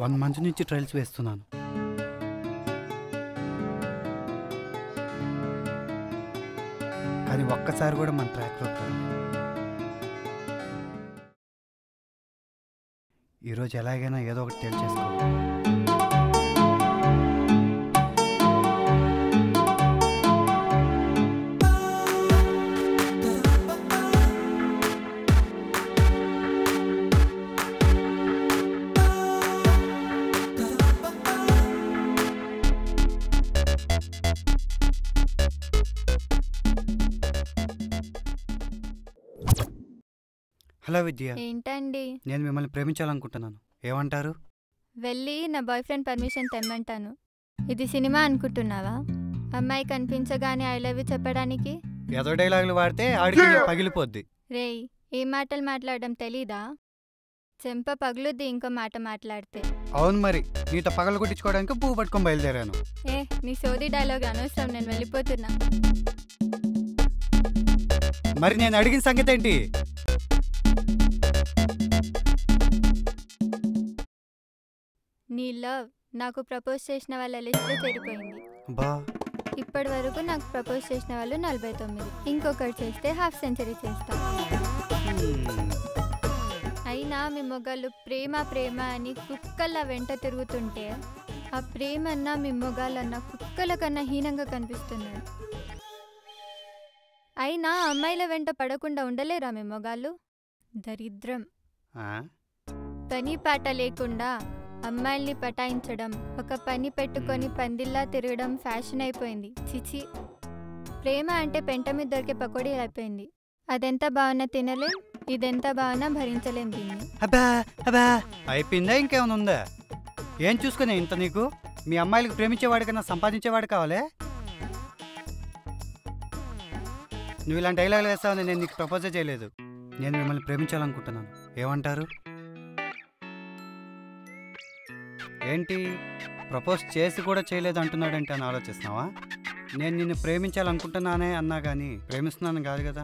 1 month నుంచి trials వేస్తున్నాను. కానీ ఒక్కసారి కూడా మన ట్రాక్లోకి రాలేదు. ఈరోజు ఎలాగైనా ఏదో ఒకటి తేల్చేసుకోవాలి. హలో విద్య. ఏంటండి? నేను మిమ్మల్ని ప్రేమించాలనుకుంటున్నాను, ఏమంటారు? వెళ్ళి నా బాయ్ ఫ్రెండ్ పర్మిషన్ తెమ్మంటాను. ఇది సినిమా అనుకుంటున్నావా? అమ్మాయి కనిపించగానే ఐ లవ్ యూ చెప్పడానికి ఏదో డైలాగులు వాడితే ఆడికి పగిలిపోద్ది. రేయ్, ఏ మాటలు మాట్లాడడం తెలీదా? చెంప పగులుద్ది ఇంకో మాట మాట్లాడితే. అవును, మరి నీతో పగలు కొట్టించుకోవడానికి పువ్వు పట్టుకొని బయలుదేరాను. నీ సోది డైలాగ్ అనవసరం, నేను వెళ్ళిపోతున్నా. మరి నేను అడిగిన సంగతి ఏంటి? నీ లవ్ నాకు ప్రపోజ్ చేసిన వాళ్ళ లిస్ట్లో చేరిపోయింది. ఇప్పటి వరకు నాకు ప్రపోజ్ చేసిన వాళ్ళు 49. ఇంకొకటి చేస్తే హాఫ్ సెంచరీ చేస్తా. అయినా మీ మొగాళ్ళు ప్రేమ ప్రేమ అని కుక్కల వెంట తిరుగుతుంటే ఆ ప్రేమన్నా మీ మొగాళ్ళన్నా కుక్కల కన్నా హీనంగా కనిపిస్తున్నారు. అయినా అమ్మాయిల వెంట పడకుండా ఉండలేరా మీ మొగాళ్ళు? దరిద్రం. పని పాట లేకుండా అమ్మాయిల్ని పటాయించడం, ఒక పని పెట్టుకొని పందిల్లా తిరగడం ఫ్యాషన్ అయిపోయింది. చిచి, ప్రేమ అంటే పెంట మీద దొరికే పకోడీ అయిపోయింది. అదెంత బాగున్నా తినలేం, ఇదెంత బాగున్నా భరించలేం దీన్ని. అయిపోయిందా? ఇంకేమైనా ఉందా? ఏం చూసుకునే ఇంత నీకు? మీ అమ్మాయిలకు ప్రేమించేవాడి కన్నా సంపాదించేవాడు కావాలే? నువ్వు ఇలాంటి డైలాగులు వేస్తావని నేను నీకు ప్రపోజే చేయలేదు. నేను మిమ్మల్ని ప్రేమించాలనుకుంటున్నాను, ఏమంటారు? ఏంటి ప్రపోజ్ చేసి కూడా చేయలేదు అంటున్నాడంటే అని ఆలోచిస్తున్నావా? నేను నిన్ను ప్రేమించాలనుకుంటున్నానే అన్నా కానీ ప్రేమిస్తున్నాను కాదు కదా.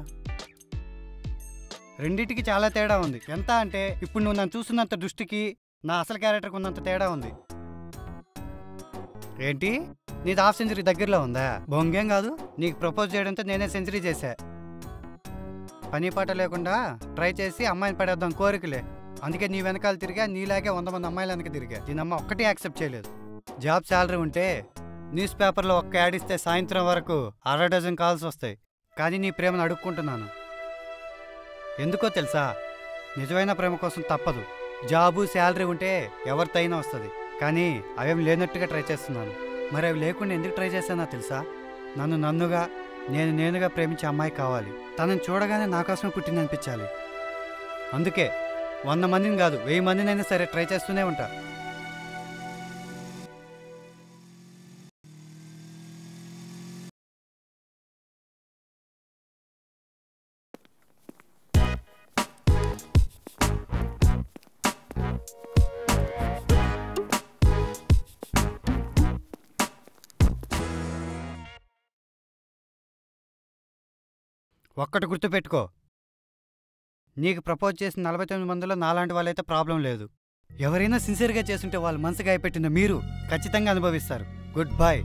రెండింటికి చాలా తేడా ఉంది. ఎంత అంటే ఇప్పుడు నువ్వు నన్ను చూస్తున్నంత దృష్టికి నా అసలు క్యారెక్టర్కి ఉన్నంత తేడా ఉంది. ఏంటి నీది హాఫ్ సెంచరీ దగ్గరలో ఉందా? బొంగేం కాదు, నీకు ప్రపోజ్ చేయడంతో నేనే సెంచరీ చేశా. పని పాట లేకుండా ట్రై చేసి అమ్మాయిని పడేద్దాం కోరికలే. అందుకే నీ వెనకాల తిరిగా, నీలాగే 100 మంది అమ్మాయిల వెనక తిరిగా. దీనమ్మ ఒక్కటే యాక్సెప్ట్ చేయలేదు. జాబ్ శాలరీ ఉంటే న్యూస్ పేపర్లో ఒక్క యాడ్ ఇస్తే సాయంత్రం వరకు 60 డజన్ కాల్స్ వస్తాయి. కానీ నీ ప్రేమను అడుక్కుంటున్నాను. ఎందుకో తెలుసా? నిజమైన ప్రేమ కోసం తప్పదు. జాబు శాలరీ ఉంటే ఎవరితైనా వస్తుంది. కానీ అవేం లేనట్టుగా ట్రై చేస్తున్నాను. మరి అవి లేకుండా ఎందుకు ట్రై చేశానో తెలుసా? నన్నుగా నేనుగా ప్రేమించే అమ్మాయి కావాలి. తనని చూడగానే నా కోసమే పుట్టిందనిపించాలి. అందుకే 100 మందిని కాదు 1000 మందినైనా సరే ట్రై చేస్తూనే ఉంటా. ఒక్కటి గుర్తుపెట్టుకో, నీకు ప్రపోజ్ చేసిన 49 మందిలో నాలాంటి వాళ్ళైతే ప్రాబ్లం లేదు. ఎవరైనా సిన్సియర్గా చేస్తుంటే వాళ్ళు మనసు గాయపెట్టిన మీరు ఖచ్చితంగా అనుభవిస్తారు. Good bye.